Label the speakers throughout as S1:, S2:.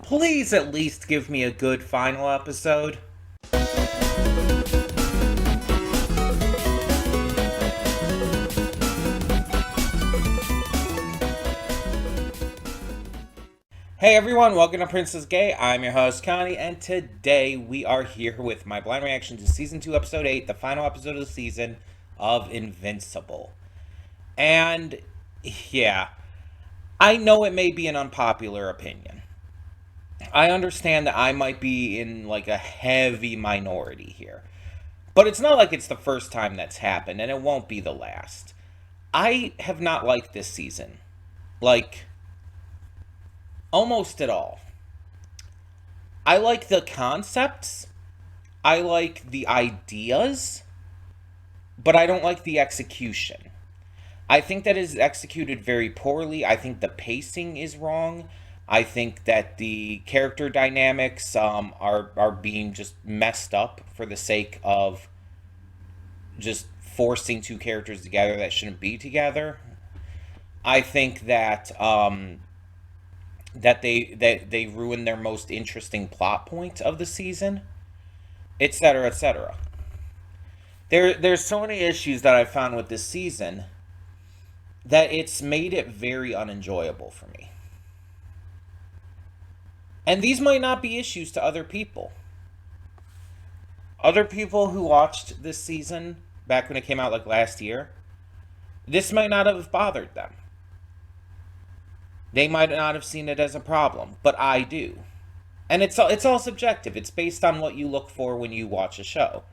S1: Please at least give me a good final episode. Hey everyone, welcome to Princess Gay. I'm your host, Connie, and today we are here with my blind reaction to Season 2, Episode 8, the final episode of the season of Invincible. And, yeah, I know it may be an unpopular opinion. I understand that I might be in, like, a heavy minority here. But it's not like it's the first time that's happened, and it won't be the last. I have not liked this season. Like, almost at all. I like the concepts, I like the ideas, but I don't like the execution. I think that is executed very poorly. I think the pacing is wrong. I think that the character dynamics are being just messed up for the sake of just forcing two characters together that shouldn't be together. I think that they ruin their most interesting plot point of the season, etc., etc. There's so many issues that I found with this season that it's made it very unenjoyable for me. And these might not be issues to other people. Other people who watched this season back when it came out like last year, this might not have bothered them. They might not have seen it as a problem, but I do. And it's all subjective. It's based on what you look for when you watch a show.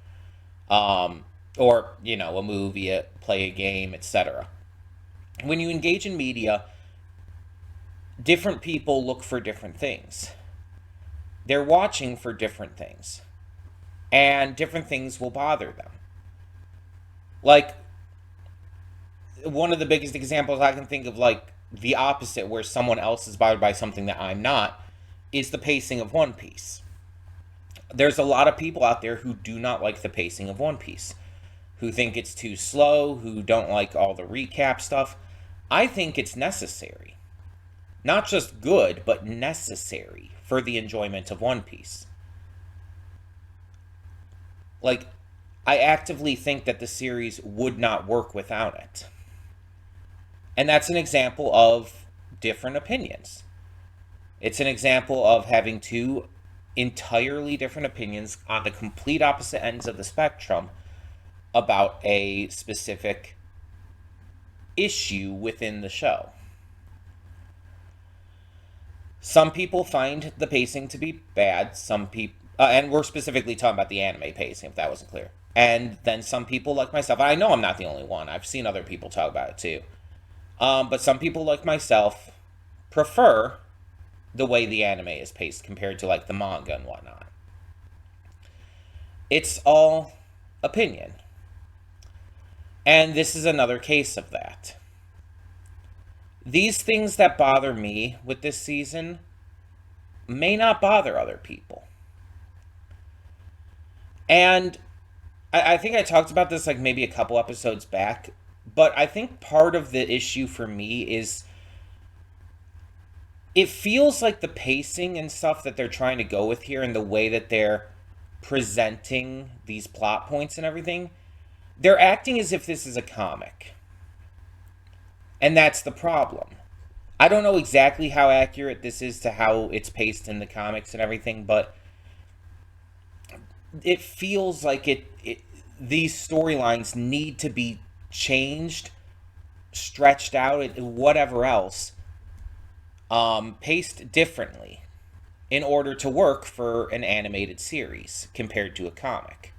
S1: Or, a movie, play a game, etc. When you engage in media, different people look for different things. They're watching for different things. And different things will bother them. Like, one of the biggest examples I can think of, like, the opposite, where someone else is bothered by something that I'm not, is the pacing of One Piece. There's a lot of people out there who do not like the pacing of One Piece, who think it's too slow, who don't like all the recap stuff. I think it's necessary. Not just good, but necessary for the enjoyment of One Piece. Like, I actively think that the series would not work without it. And that's an example of different opinions. It's an example of having two entirely different opinions on the complete opposite ends of the spectrum about a specific issue within the show. Some people find the pacing to be bad. Some people, and we're specifically talking about the anime pacing, if that wasn't clear. And then some people like myself, I know I'm not the only one. I've seen other people talk about it too. But some people like myself prefer the way the anime is paced compared to like the manga and whatnot. It's all opinion. And this is another case of that. These things that bother me with this season may not bother other people. And I think I talked about this like maybe a couple episodes back, but I think part of the issue for me is it feels like the pacing and stuff that they're trying to go with here and the way that they're presenting these plot points and everything, they're acting as if this is a comic. And that's the problem. I don't know exactly how accurate this is to how it's paced in the comics and everything, but it feels like these storylines need to be changed, stretched out, whatever else, paced differently in order to work for an animated series compared to a comic.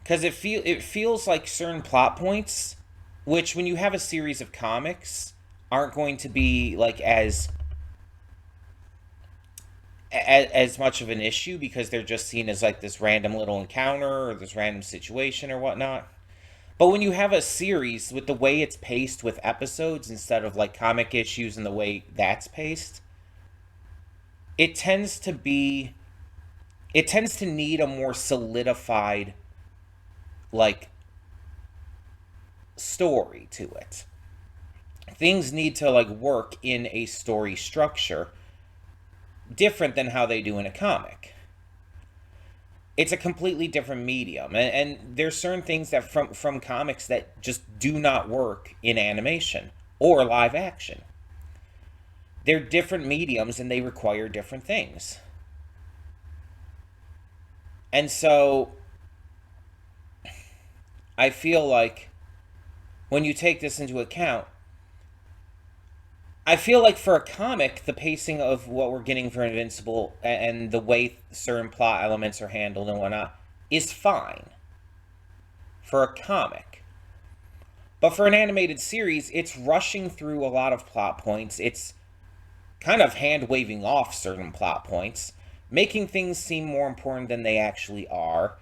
S1: Because it feels like certain plot points, which when you have a series of comics, aren't going to be like as much of an issue because they're just seen as like this random little encounter or this random situation or whatnot. But when you have a series with the way it's paced with episodes instead of like comic issues and the way that's paced, it tends to need a more solidified like story to it. Things need to like work in a story structure different than how they do in a comic. It's a completely different medium, and there's certain things that from comics that just do not work in animation or live action. They're different mediums and they require different things. And so I feel like when you take this into account, I feel like for a comic, the pacing of what we're getting for Invincible and the way certain plot elements are handled and whatnot is fine for a comic. But for an animated series, it's rushing through a lot of plot points. It's kind of hand-waving off certain plot points, making things seem more important than they actually are.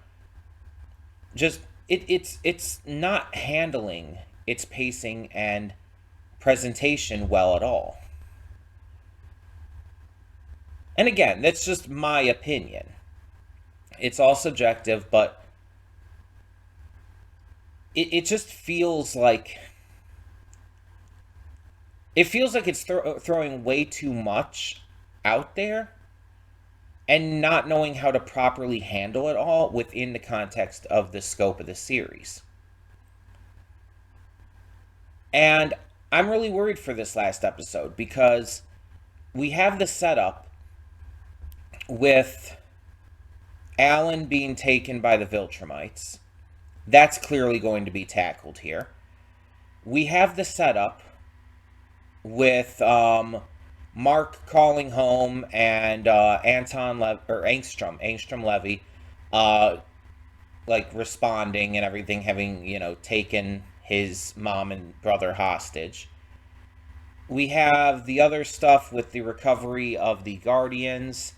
S1: Just, it's not handling its pacing and presentation well at all. And again, that's just my opinion. It's all subjective, but it just feels like it's throwing way too much out there and not knowing how to properly handle it all within the context of the scope of the series. And I'm really worried for this last episode because we have the setup with Alan being taken by the Viltrumites. That's clearly going to be tackled here. We have the setup with Mark calling home and Angstrom Levy, like responding and everything, having taken his mom and brother hostage. We have the other stuff with the recovery of the Guardians,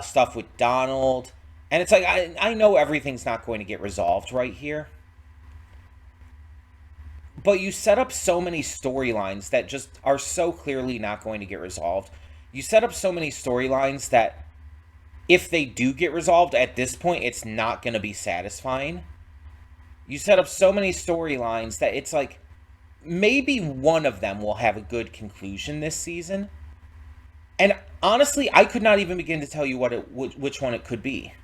S1: stuff with Donald, and it's like I know everything's not going to get resolved right here. But you set up so many storylines that just are so clearly not going to get resolved. You set up so many storylines that if they do get resolved at this point, it's not going to be satisfying. You set up so many storylines that it's like maybe one of them will have a good conclusion this season. And honestly, I could not even begin to tell you which one it could be.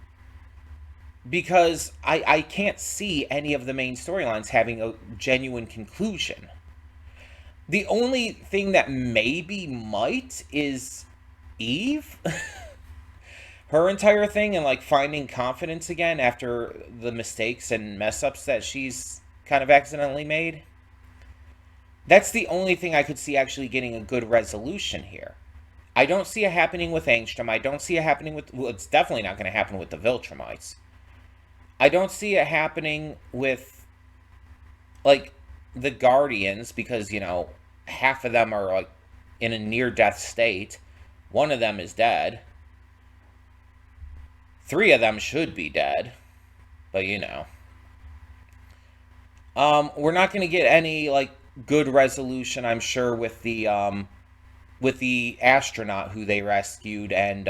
S1: Because I can't see any of the main storylines having a genuine conclusion. The only thing that maybe might is Eve. Her entire thing and like finding confidence again after the mistakes and mess ups that she's kind of accidentally made. That's the only thing I could see actually getting a good resolution here. I don't see it happening with Angstrom. I don't see it happening with... Well, it's definitely not going to happen with the Viltrumites. I don't see it happening with, like, the Guardians because, half of them are, like, in a near-death state. One of them is dead. 3 of them should be dead. But, we're not going to get any, like, good resolution, I'm sure, with the astronaut who they rescued and,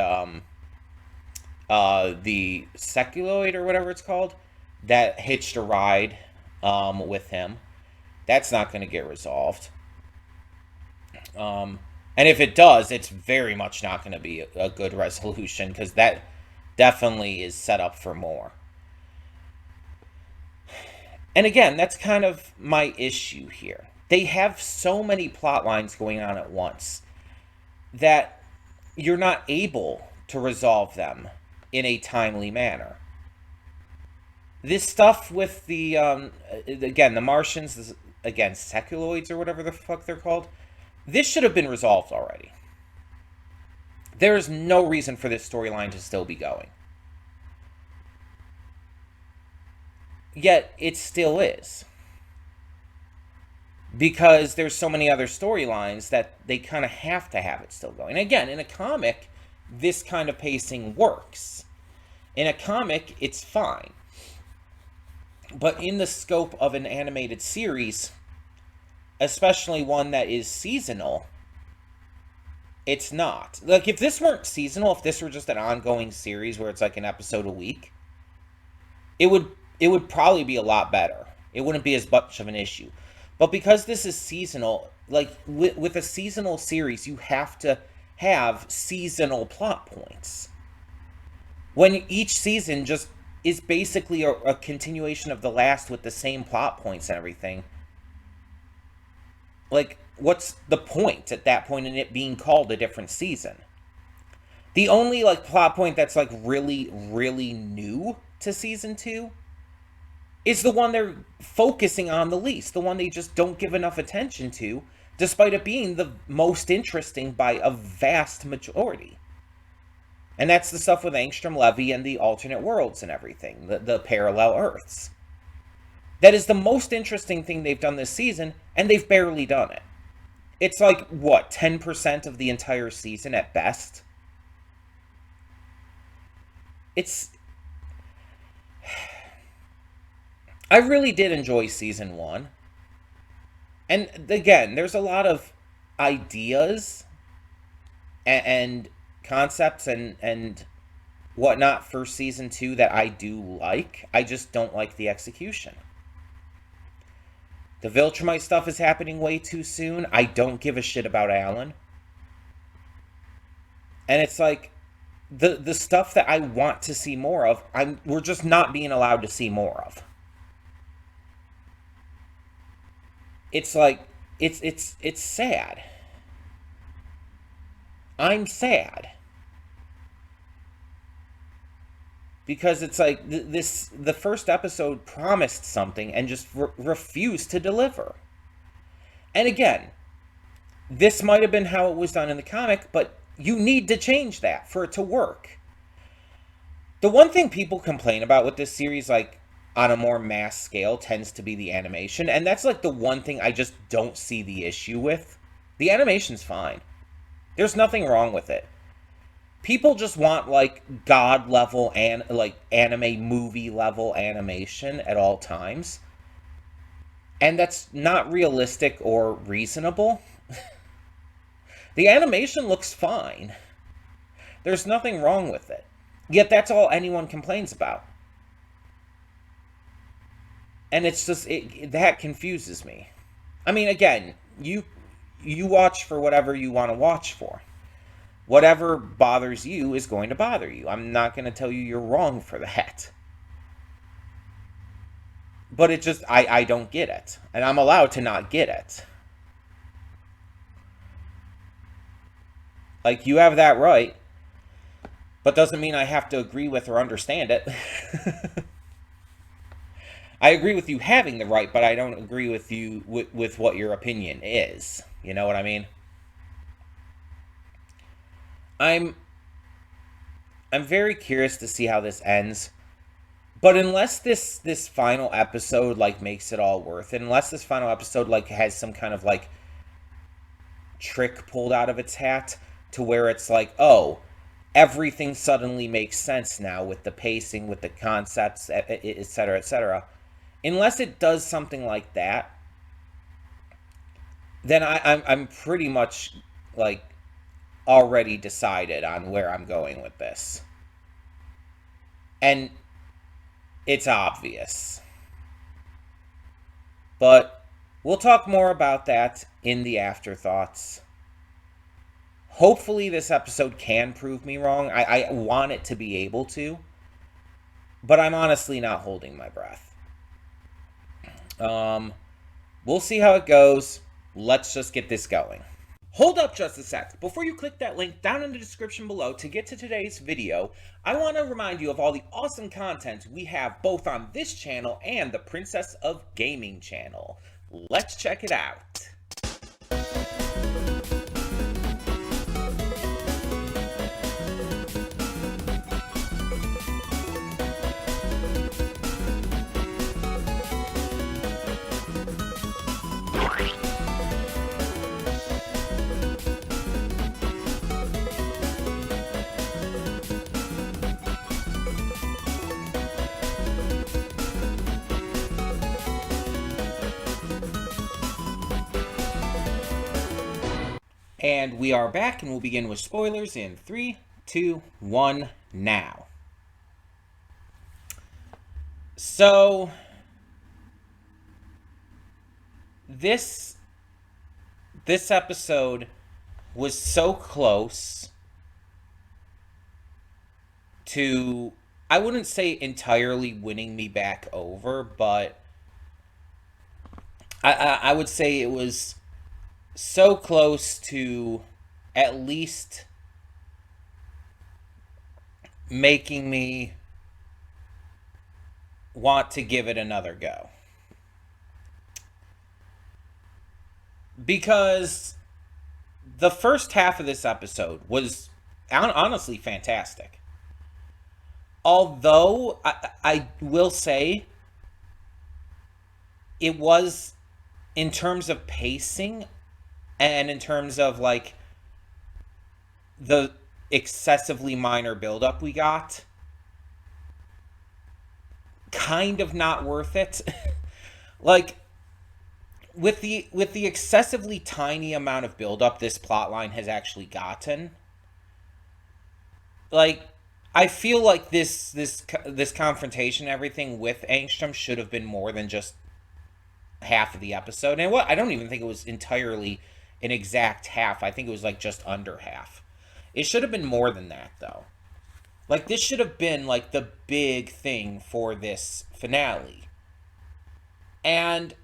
S1: the Seculoid or whatever it's called that hitched a ride with him. That's not going to get resolved. And if it does, it's very much not going to be a good resolution because that definitely is set up for more. And again, that's kind of my issue here. They have so many plot lines going on at once that you're not able to resolve them in a timely manner. This stuff with the, again, the Martians, again, Seculoids or whatever the fuck they're called, this should have been resolved already. There is no reason for this storyline to still be going. Yet, it still is. Because there's so many other storylines that they kind of have to have it still going. Again, in a comic, this kind of pacing works. In a comic, it's fine. But in the scope of an animated series, especially one that is seasonal, it's not. Like, if this weren't seasonal, if this were just an ongoing series where it's like an episode a week, it would probably be a lot better. It wouldn't be as much of an issue. But because this is seasonal, like, with a seasonal series, you have to have seasonal plot points. When each season just is basically a continuation of the last with the same plot points and everything. Like, what's the point at that point in it being called a different season? The only, like, plot point that's, like, really, really new to season 2 is the one they're focusing on the least, the one they just don't give enough attention to, despite it being the most interesting by a vast majority. And that's the stuff with Angstrom Levy and the alternate worlds and everything, the parallel Earths. That is the most interesting thing they've done this season, and they've barely done it. It's like, what, 10% of the entire season at best? I really did enjoy season 1. And again, there's a lot of ideas and concepts and whatnot for season 2 that I do like. I just don't like the execution. The Viltrumite stuff is happening way too soon. I don't give a shit about Alan. And it's like, the stuff that I want to see more of, we're just not being allowed to see more of. It's like, it's sad. I'm sad. Because it's like, the first episode promised something and just refused to deliver. And again, this might have been how it was done in the comic, but you need to change that for it to work. The one thing people complain about with this series, like, on a more mass scale, tends to be the animation. And that's, like, the one thing I just don't see the issue with. The animation's fine. There's nothing wrong with it. People just want, like, god level and, like, anime movie level animation at all times. And that's not realistic or reasonable. The animation looks fine. There's nothing wrong with it. Yet that's all anyone complains about. And it's just, that confuses me. I mean, again, you watch for whatever you want to watch for. Whatever bothers you is going to bother you. I'm not going to tell you you're wrong for that. But it just, I don't get it. And I'm allowed to not get it. Like, you have that right. But doesn't mean I have to agree with or understand it. I agree with you having the right, but I don't agree with you with what your opinion is. You know what I mean? I'm very curious to see how this ends. But unless this final episode, like, makes it all worth it, unless this final episode, like, has some kind of, like, trick pulled out of its hat to where it's like, oh, everything suddenly makes sense now with the pacing, with the concepts, etc., etc. Unless it does something like that, then I'm pretty much, like, already decided on where I'm going with this. And it's obvious. But we'll talk more about that in the afterthoughts. Hopefully this episode can prove me wrong. I want it to be able to. But I'm honestly not holding my breath. We'll see how it goes. Let's just get this going. Hold up just a sec. Before you click that link down in the description below to get to today's video, I want to remind you of all the awesome content we have both on this channel and the Princess of Gaming channel. Let's check it out. And we are back, and we'll begin with spoilers in 3, 2, 1, now. So, this episode was so close to, I wouldn't say entirely winning me back over, but I would say it was so close to at least making me want to give it another go. Because the first half of this episode was honestly fantastic. Although, I will say, it was, in terms of pacing and in terms of like the excessively minor buildup we got, kind of not worth it. Like, with the excessively tiny amount of buildup this plotline has actually gotten, like, I feel like this confrontation and everything with Angstrom should have been more than just half of the episode. And what, I don't even think it was entirely an exact half. I think it was like just under half. It should have been more than that though. Like, this should have been like the big thing for this finale. And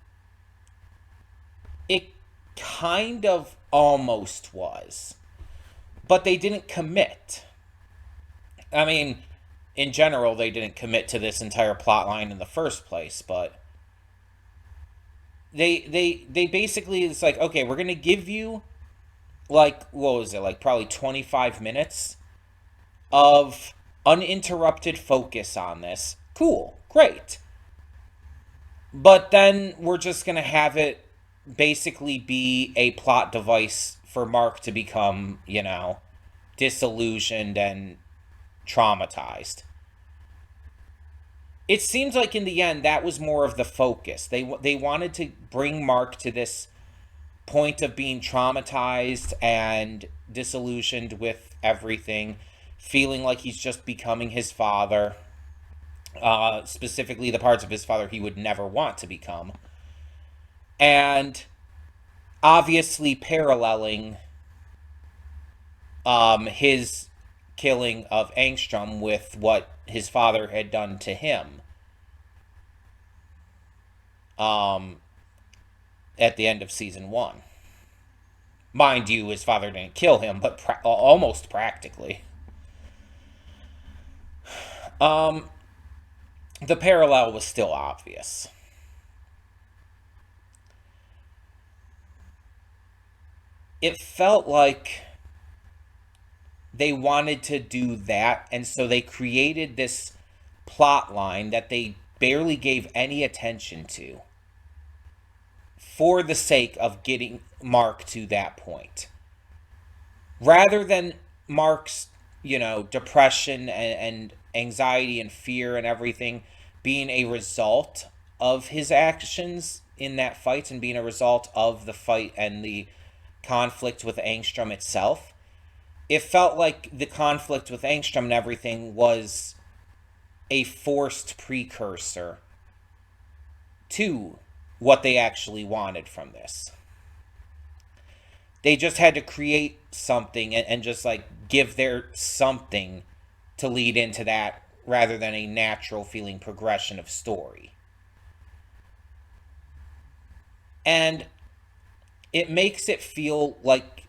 S1: it kind of almost was. But they didn't commit. I mean, in general, they didn't commit to this entire plot line in the first place, but they basically, it's like, okay, we're gonna give you, like, what was it, like probably 25 minutes of uninterrupted focus on this. Cool, great. But then we're just gonna have it basically be a plot device for Mark to become, disillusioned and traumatized. It seems like in the end that was more of the focus. They wanted to bring Mark to this point of being traumatized and disillusioned with everything, feeling like he's just becoming his father, specifically the parts of his father he would never want to become, and obviously paralleling his killing of Angstrom with what his father had done to him at the end of season 1. Mind you, his father didn't kill him, but almost practically. The parallel was still obvious. It felt like they wanted to do that, and so they created this plot line that they barely gave any attention to for the sake of getting Mark to that point. Rather than Mark's, depression and anxiety and fear and everything being a result of his actions in that fight and being a result of the fight and the conflict with Angstrom itself, it felt like the conflict with Angstrom and everything was a forced precursor to what they actually wanted from this. They just had to create something and just like give their something to lead into that rather than a natural feeling progression of story. And it makes it feel like,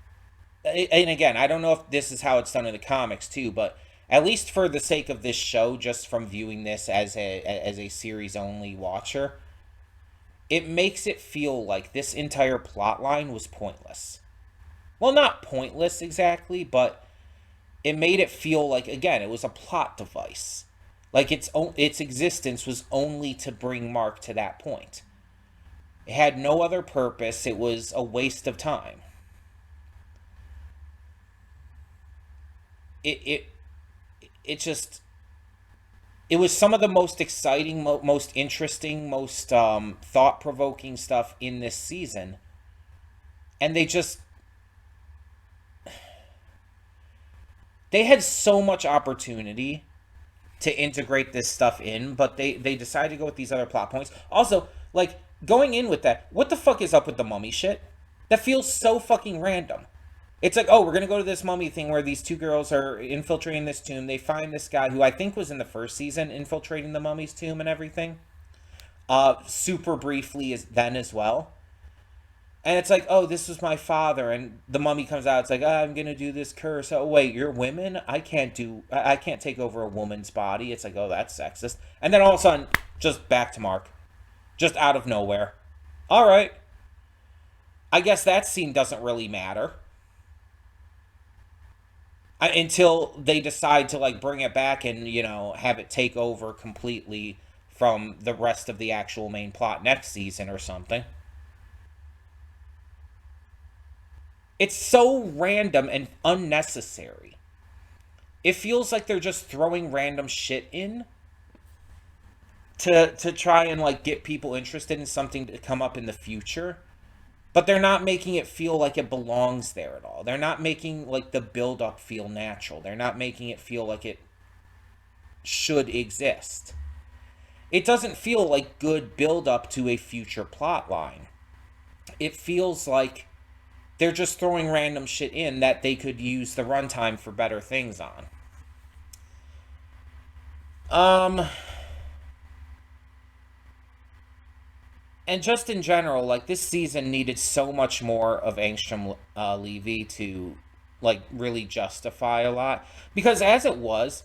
S1: and again, I don't know if this is how it's done in the comics too, but at least for the sake of this show, just from viewing this as a series only watcher, it makes it feel like this entire plot line was pointless. Well, not pointless exactly, but it made it feel like, again, it was a plot device. Like its existence was only to bring Mark to that point. It had no other purpose. It was a waste of time. It just, it was some of the most exciting, most interesting, most thought-provoking stuff in this season. And they had so much opportunity to integrate this stuff in, but they decided to go with these other plot points. Also, going in with that, what the fuck is up with the mummy shit? That feels so fucking random. It's like, oh, we're gonna go to this mummy thing where these two girls are infiltrating this tomb. They find this guy who I think was in the first season infiltrating the mummy's tomb and everything. Super briefly as then as well. And it's like, oh, this was my father, and the mummy comes out. It's like, oh, I'm gonna do this curse. Oh, wait, you're women? I can't take over a woman's body. It's like, oh, that's sexist. And then all of a sudden, just back to Mark, just out of nowhere. All right, I guess that scene doesn't really matter until they decide to like bring it back and have it take over completely from the rest of the actual main plot next season or something. It's so random and unnecessary. It feels like they're just throwing random shit in to try and like get people interested in something to come up in the future. But they're not making it feel like it belongs there at all. They're not making like the build up feel natural. They're not making it feel like it should exist. It doesn't feel like good build up to a future plot line. It feels like they're just throwing random shit in that they could use the runtime for better things on. Um, and just in general, like this season needed so much more of Angstrom Levy to like really justify a lot because as it was,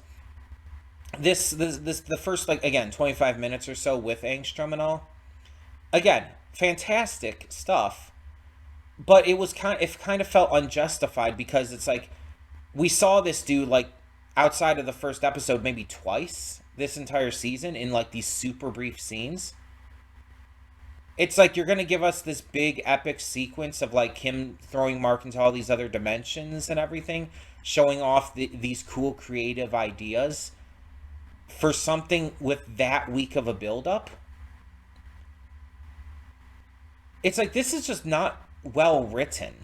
S1: this the first like again 25 minutes or so with Angstrom and all, again fantastic stuff, but it kind of felt unjustified because it's like we saw this dude like outside of the first episode maybe twice this entire season in like these super brief scenes. It's like you're gonna give us this big epic sequence of like him throwing Mark into all these other dimensions and everything, showing off these cool creative ideas for something with that weak of a build-up. It's like this is just not well written.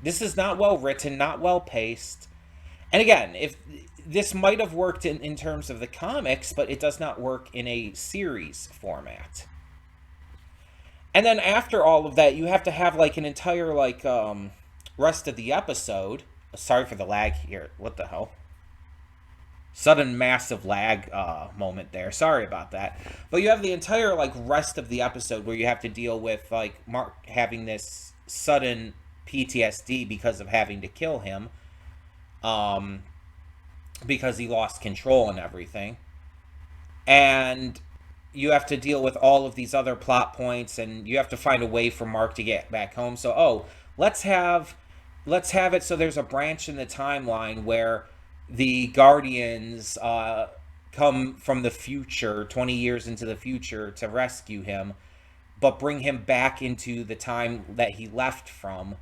S1: This is not well written, not well paced. And again, if this might have worked in terms of the comics, but it does not work in a series format. And then after all of that, you have to have like an entire like rest of the episode. Sorry for the lag here. What the hell? Sudden massive lag moment there. Sorry about that. But you have the entire like rest of the episode where you have to deal with like Mark having this sudden PTSD because of having to kill him. Because he lost control and everything. And you have to deal with all of these other plot points and you have to find a way for Mark to get back home. So, let's have it so there's a branch in the timeline where the Guardians come from the future, 20 years into the future to rescue him, but bring him back into the time that he left from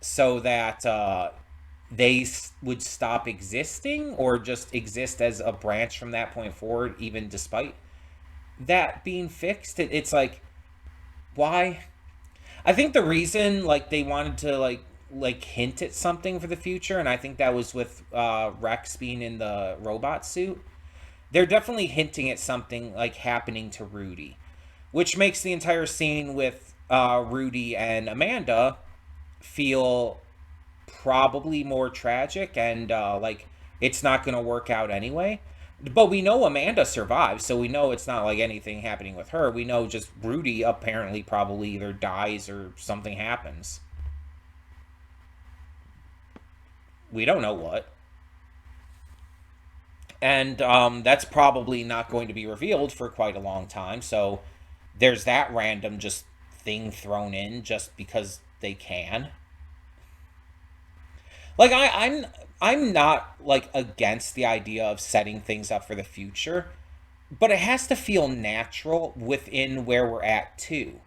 S1: so that they would stop existing or just exist as a branch from that point forward, even despite that being fixed. It's like, why? I think the reason like they wanted to like hint at something for the future, and I think that was with Rex being in the robot suit. They're definitely hinting at something like happening to Rudy, which makes the entire scene with Rudy and Amanda feel probably more tragic and like it's not going to work out anyway. But we know Amanda survives, so we know it's not like anything happening with her. We know just Rudy apparently probably either dies or something happens. We don't know what. And that's probably not going to be revealed for quite a long time. So there's that random just thing thrown in just because they can. Like I'm not like against the idea of setting things up for the future, but it has to feel natural within where we're at too.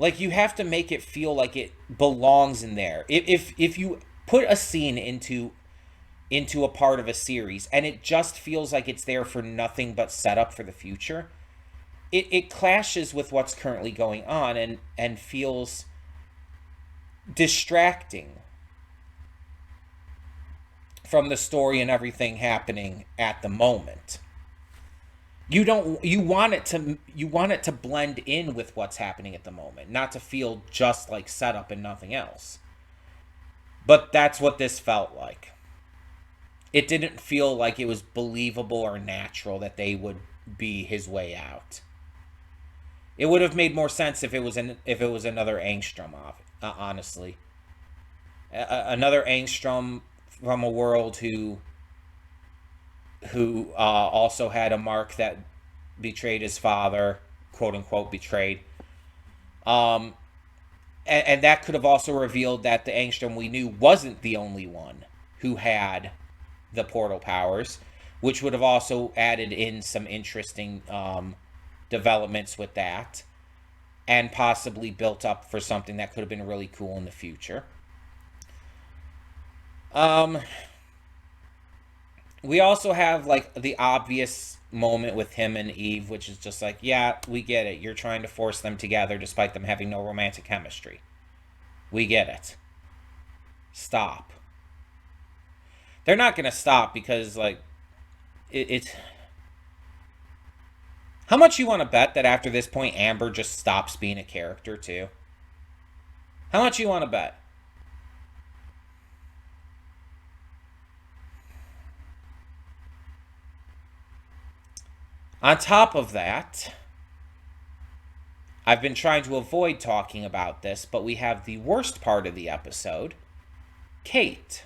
S1: Like you have to make it feel like it belongs in there. If you put a scene into a part of a series and it just feels like it's there for nothing but setup for the future, it clashes with what's currently going on and feels distracting from the story and everything happening at the moment. You want it to blend in with what's happening at the moment, not to feel just like setup and nothing else. But that's what this felt like. It didn't feel like it was believable or natural that they would be his way out. It would have made more sense if it was another Angstrom, honestly, another Angstrom from a world who also had a mark that betrayed his father, quote unquote betrayed. Um, and that could have also revealed that the Angstrom we knew wasn't the only one who had the portal powers, which would have also added in some interesting developments with that, and possibly built up for something that could have been really cool in the future. Um, we also have like the obvious moment with him and Eve, which is just like, yeah, we get it. You're trying to force them together despite them having no romantic chemistry. We get it. Stop. They're not gonna stop because like it's. How much you want to bet that after this point Amber just stops being a character too? How much you want to bet? On top of that, I've been trying to avoid talking about this, but we have the worst part of the episode, Kate.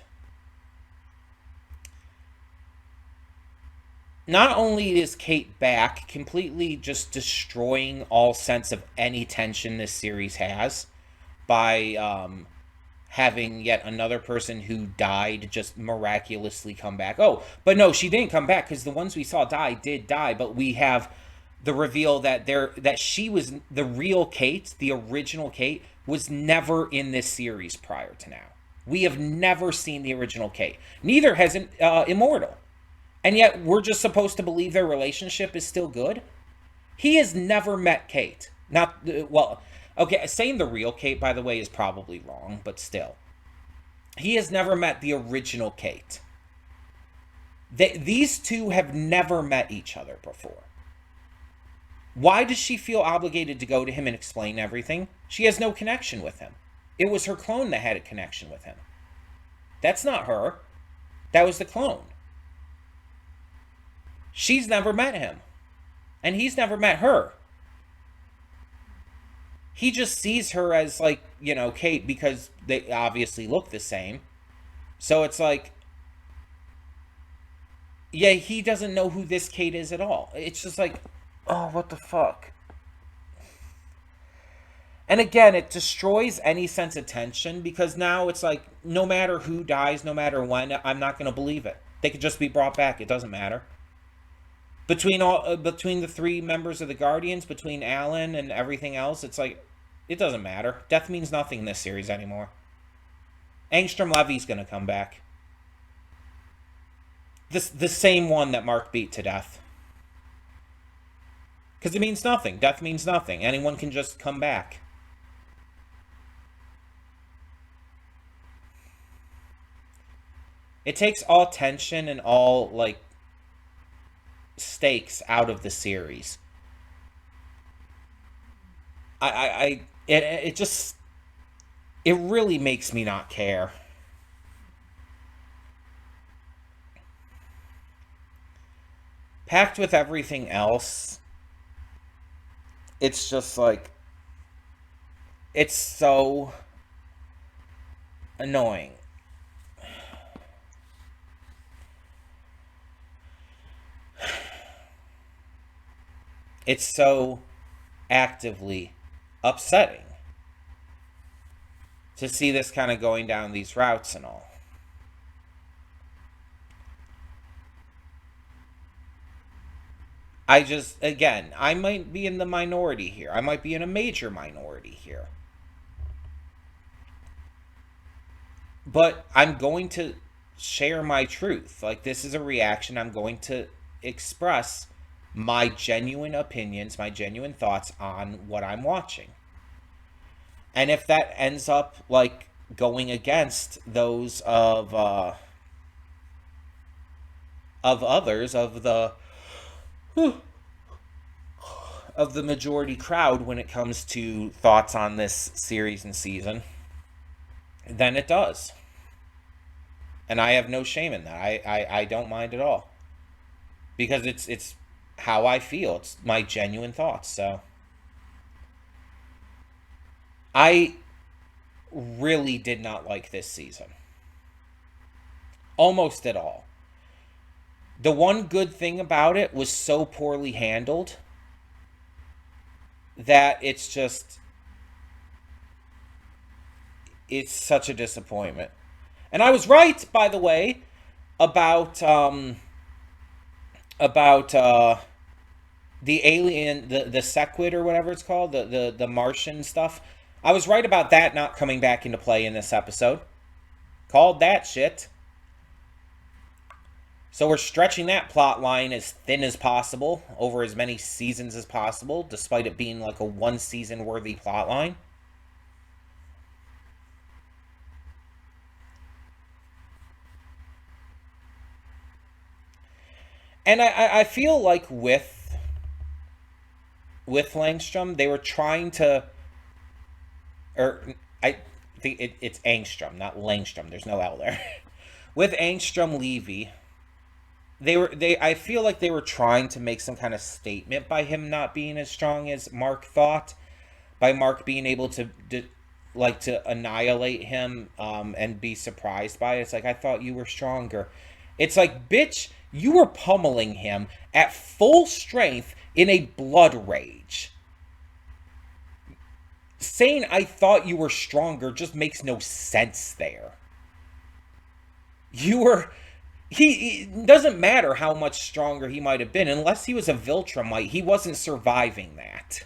S1: Not only is Kate back, completely just destroying all sense of any tension this series has by having yet another person who died just miraculously come back. Oh, but no, she didn't come back because the ones we saw die did die, but we have the reveal that she was the real Kate, the original Kate, was never in this series prior to now. We have never seen the original Kate. Neither has Immortal. And yet we're just supposed to believe their relationship is still good? He has never met Kate. Not, well, okay, saying the real Kate, by the way, is probably wrong, but still. He has never met the original Kate. These two have never met each other before. Why does she feel obligated to go to him and explain everything? She has no connection with him. It was her clone that had a connection with him. That's not her. That was the clone. She's never met him. And he's never met her. He just sees her as, like, you know, Kate because they obviously look the same. So it's like, yeah, he doesn't know who this Kate is at all. It's just like, oh, what the fuck? And again, it destroys any sense of tension because now it's like, no matter who dies, no matter when, I'm not going to believe it. They could just be brought back. It doesn't matter. Between the three members of the Guardians, between Alan and everything else, it's like, it doesn't matter. Death means nothing in this series anymore. Angstrom Levy's going to come back. The same one that Mark beat to death. Because it means nothing. Death means nothing. Anyone can just come back. It takes all tension and all, like, stakes out of the series. It just, it really makes me not care. Packed with everything else, it's just like, it's so annoying. It's so actively upsetting to see this kind of going down these routes and all. I just, again, I might be in the minority here. I might be in a major minority here. But I'm going to share my truth. Like, this is a reaction. I'm going to express my genuine opinions, my genuine thoughts on what I'm watching. And if that ends up, like, going against those of others, of the of the majority crowd when it comes to thoughts on this series and season, then it does. And I have no shame in that. I don't mind at all. Because it's how I feel. It's my genuine thoughts. So I really did not like this season. Almost at all. The one good thing about it was so poorly handled that it's such a disappointment. And I was right, by the way, about the alien, the Sequid or whatever it's called, the Martian stuff. I was right about that not coming back into play in this episode. Called that shit. So we're stretching that plot line as thin as possible over as many seasons as possible, despite it being like a one season worthy plot line. And I feel like with Langstrom, they were trying to, or I think it's Angstrom, not Langstrom. There's no L there. With Angstrom Levy, I feel like they were trying to make some kind of statement by him not being as strong as Mark thought, by Mark being able to annihilate him and be surprised by it. It's like, I thought you were stronger. It's like, bitch, you were pummeling him at full strength in a blood rage. Saying I thought you were stronger just makes no sense there. It doesn't matter how much stronger he might have been, unless he was a Viltrumite, he wasn't surviving that.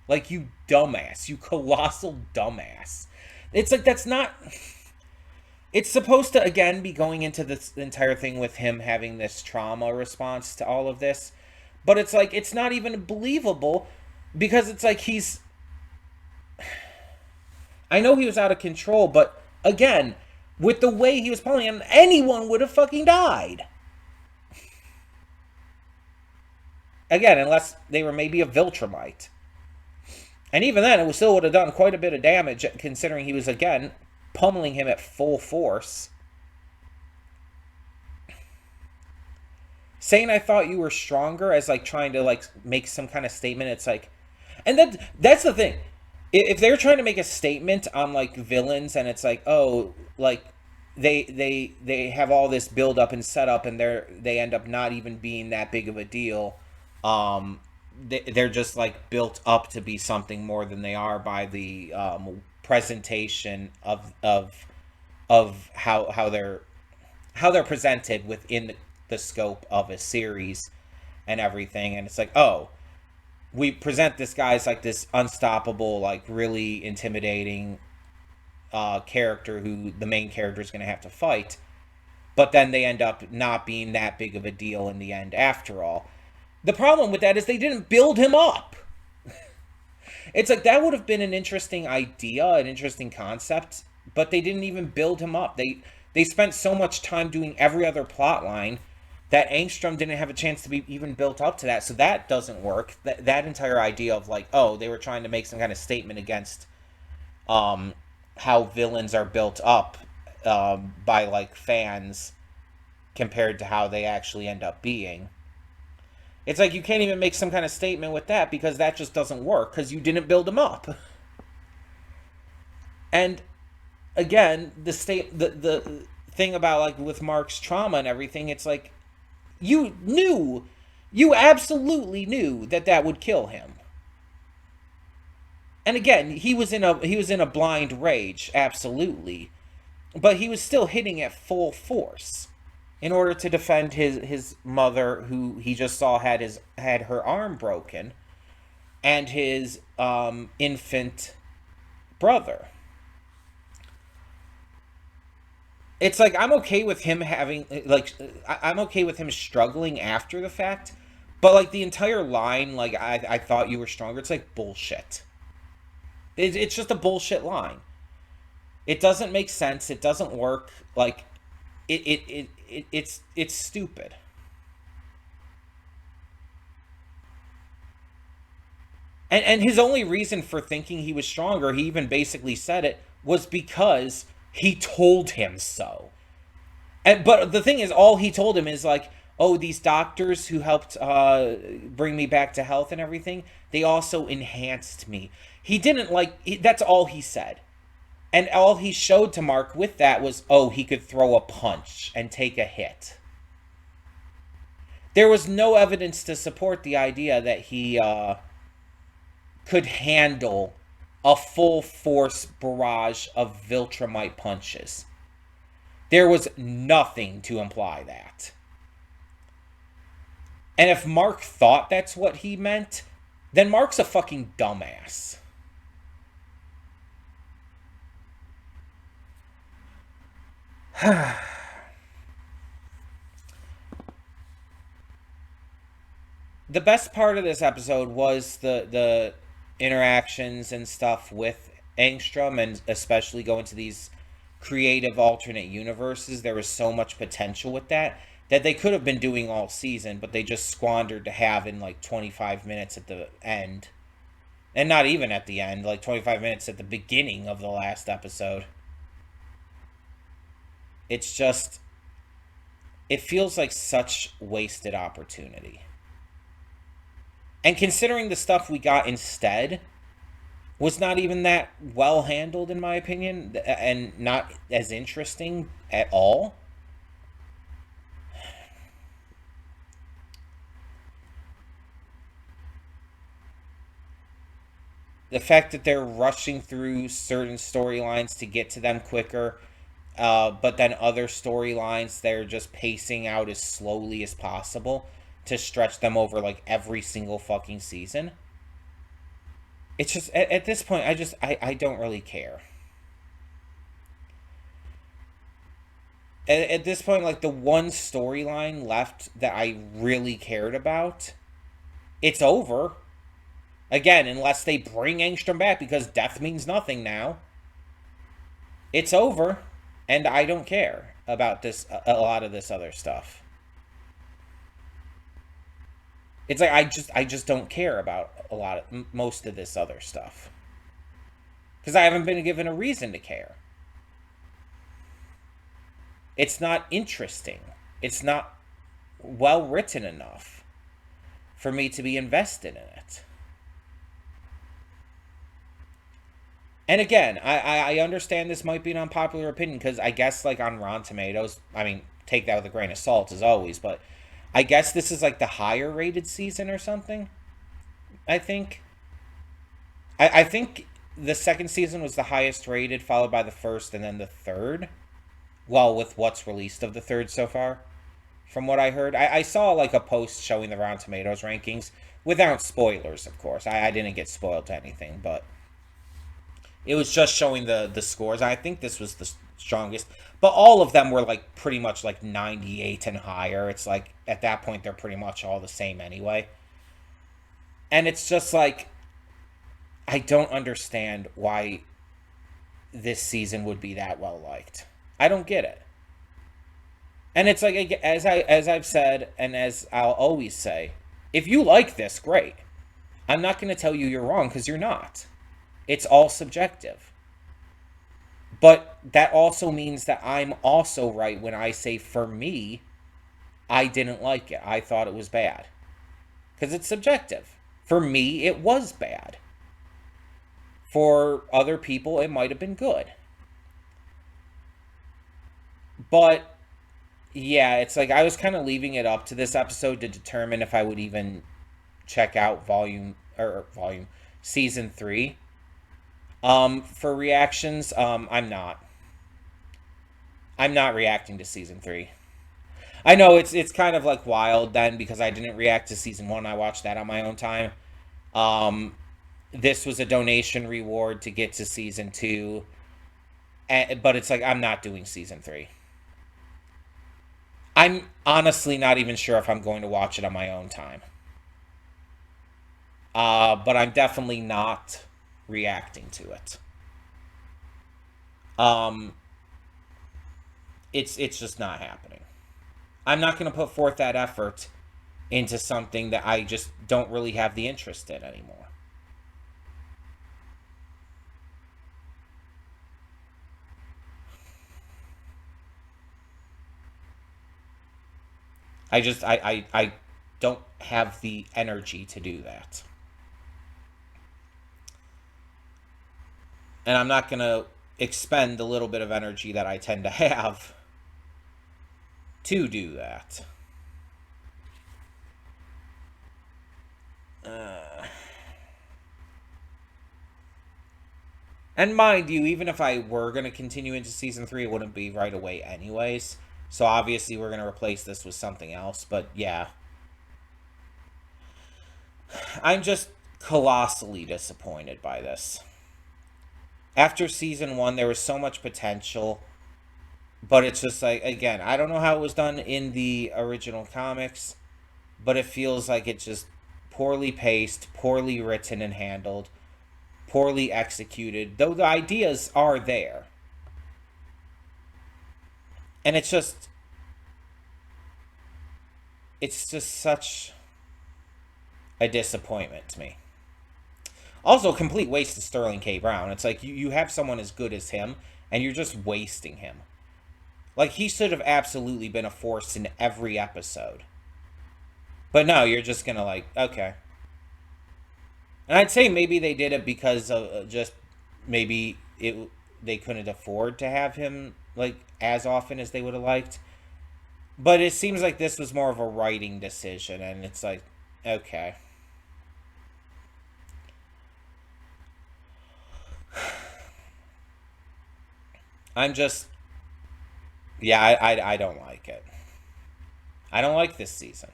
S1: Like, you dumbass. You colossal dumbass. It's like, that's not... It's supposed to, again, be going into this entire thing with him having this trauma response to all of this. But it's like, it's not even believable, because it's like he's... I know he was out of control, but, again, with the way he was pulling him, anyone would have fucking died. Again, unless they were maybe a Viltrumite. And even then, it still would have done quite a bit of damage, considering he was, again, pummeling him at full force. Saying I thought you were stronger as, like, trying to, like, make some kind of statement, it's like... And that's the thing. If they're trying to make a statement on, like, villains, and it's like, oh, like, they have all this build-up and setup, and they end up not even being that big of a deal, they're just, like, built up to be something more than they are by the presentation of how they're presented within the scope of a series and everything. And it's like, oh, we present this guy as like this unstoppable, like really intimidating character who the main character is going to have to fight, but then they end up not being that big of a deal in the end after all. The problem with that is they didn't build him up. It's like, that would have been an interesting idea, an interesting concept, but they didn't even build him up. They spent so much time doing every other plot line that Angstrom didn't have a chance to be even built up to that, so that doesn't work. That entire idea of, like, oh, they were trying to make some kind of statement against how villains are built up by, like, fans compared to how they actually end up being. It's like, you can't even make some kind of statement with that, because that just doesn't work, because you didn't build them up. And, again, the thing about, like, with Mark's trauma and everything, it's like, you absolutely knew that would kill him. And again, he was in a blind rage, absolutely. But he was still hitting at full force in order to defend his mother, who he just saw had her arm broken, and his infant brother. It's like, I'm okay with him having, like, I'm okay with him struggling after the fact, but, like, the entire line, like, I thought you were stronger, it's like bullshit. It's just a bullshit line. It doesn't make sense. It doesn't work. Like, it's stupid. And his only reason for thinking he was stronger, he even basically said it, was because he told him so. But the thing is, all he told him is like, oh, these doctors who helped bring me back to health and everything, they also enhanced me. He didn't that's all he said. And all he showed to Mark with that was, oh, he could throw a punch and take a hit. There was no evidence to support the idea that he could handle a full force barrage of Viltrumite punches. There was nothing to imply that. And if Mark thought that's what he meant, then Mark's a fucking dumbass. The best part of this episode was the interactions and stuff with Angstrom, and especially going to these creative alternate universes. There was so much potential with that they could have been doing all season, but they just squandered to have in like 25 minutes at the end. And not even at the end, like 25 minutes at the beginning of the last episode. It's just, it feels like such wasted opportunity. And considering the stuff we got instead was not even that well handled, in my opinion, and not as interesting at all. The fact that they're rushing through certain storylines to get to them quicker, but then other storylines they're just pacing out as slowly as possible to stretch them over like every single fucking season. It's just, at this point, I don't really care. At this point, like, the one storyline left that I really cared about, it's over. Again, unless they bring Angstrom back, because death means nothing now. It's over, and I don't care about this, a lot of this other stuff. It's like I just don't care about most of this other stuff, because I haven't been given a reason to care. It's not interesting. It's not well written enough for me to be invested in it. And again, I understand this might be an unpopular opinion, because I guess, like, on Rotten Tomatoes, I mean, take that with a grain of salt as always, but I guess this is like the higher rated season or something. I think. I think the second season was the highest rated, followed by the first, and then the third. Well, with what's released of the third so far, from what I heard. I saw like a post showing the Rotten Tomatoes rankings, without spoilers, of course. I didn't get spoiled to anything, but it was just showing the scores. I think this was the strongest. But all of them were like pretty much like 98 and higher. It's like at that point they're pretty much all the same anyway. And it's just like, I don't understand why this season would be that well liked. I don't get it. And it's like, as I've said, and as I'll always say, if you like this, great. I'm not going to tell you you're wrong, because you're not. It's all subjective. But that also means that I'm also right when I say, for me, I didn't like it. I thought it was bad. Because it's subjective. For me, it was bad. For other people, it might have been good. But, yeah, it's like I was kind of leaving it up to this episode to determine if I would even check out season 3. For reactions, I'm not. I'm not reacting to season 3. I know it's kind of like wild then, because I didn't react to season 1. I watched that on my own time. This was a donation reward to get to season 2. But it's like, I'm not doing season 3. I'm honestly not even sure if I'm going to watch it on my own time. But I'm definitely not reacting to it. It's just not happening. I'm not going to put forth that effort into something that I just don't really have the interest in anymore. I don't have the energy to do that. And I'm not going to expend the little bit of energy that I tend to have to do that. And mind you, even if I were going to continue into season 3, it wouldn't be right away anyways. So obviously we're going to replace this with something else. But yeah. I'm just colossally disappointed by this. After season 1, there was so much potential. But it's just like, again, I don't know how it was done in the original comics. But it feels like it's just poorly paced, poorly written and handled, poorly executed, though the ideas are there. And it's just such a disappointment to me. Also, a complete waste of Sterling K. Brown. It's like you have someone as good as him, and you're just wasting him. Like, he should have absolutely been a force in every episode. But no, you're just gonna like, okay. And I'd say maybe they did it because of just maybe they couldn't afford to have him like as often as they would have liked. But it seems like this was more of a writing decision, and it's like, okay. I'm just, yeah, I don't like it. I don't like this season.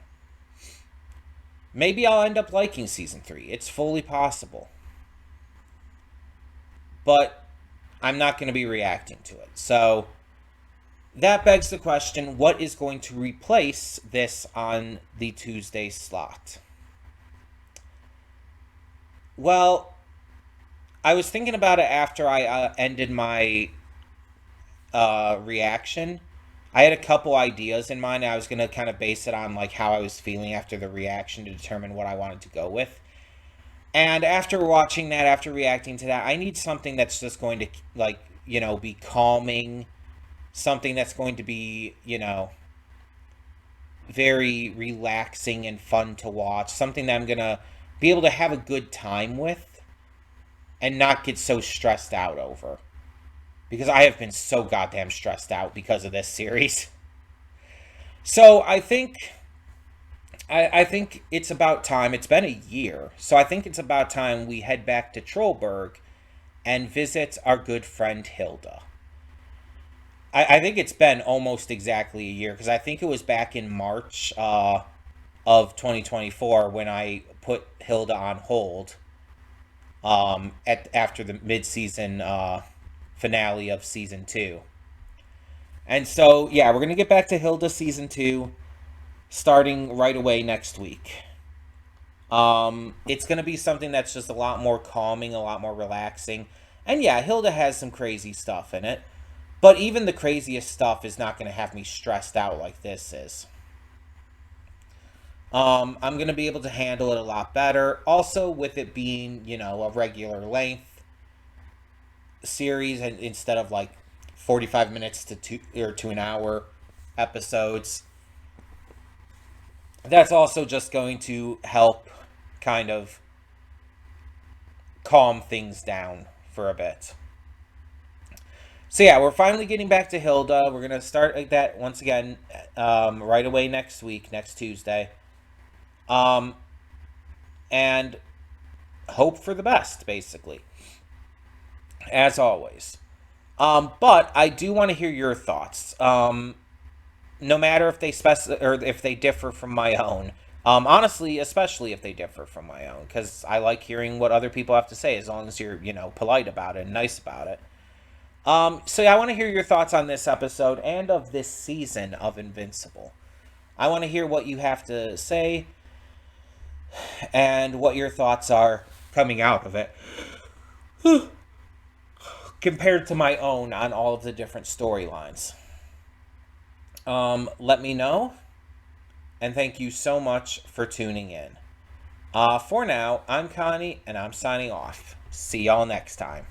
S1: Maybe I'll end up liking season 3. It's fully possible. But I'm not going to be reacting to it. So that begs the question, what is going to replace this on the Tuesday slot? Well, I was thinking about it after I ended my reaction. I had a couple ideas in mind. I was going to kind of base it on like how I was feeling after the reaction to determine what I wanted to go with. And after watching that, after reacting to that, I need something that's just going to like, be calming, something that's going to be, very relaxing and fun to watch, something that I'm going to be able to have a good time with and not get so stressed out over. Because I have been so goddamn stressed out because of this series. So I think it's about time. It's been a year. So I think it's about time we head back to Trollberg and visit our good friend Hilda. I think it's been almost exactly a year because I think it was back in March of 2024 when I put Hilda on hold after the mid-season finale of season 2. And so, yeah, we're going to get back to Hilda season 2 starting right away next week. It's going to be something that's just a lot more calming, a lot more relaxing. And yeah, Hilda has some crazy stuff in it. But even the craziest stuff is not going to have me stressed out like this is. I'm going to be able to handle it a lot better. Also, with it being, a regular length series and instead of like 45 minutes to an hour episodes, that's also just going to help kind of calm things down for a bit. So yeah, we're finally getting back to Hilda. We're going to start like that once again right away next week, next Tuesday. And hope for the best, basically. As always. But I do want to hear your thoughts. No matter if they or if they differ from my own. Honestly, especially if they differ from my own, because I like hearing what other people have to say, as long as you're, polite about it and nice about it. So yeah, I want to hear your thoughts on this episode and of this season of Invincible. I want to hear what you have to say and what your thoughts are coming out of it compared to my own on all of the different storylines. Let me know, and thank you so much for tuning in. For now, I'm Connie, and I'm signing off. See y'all next time.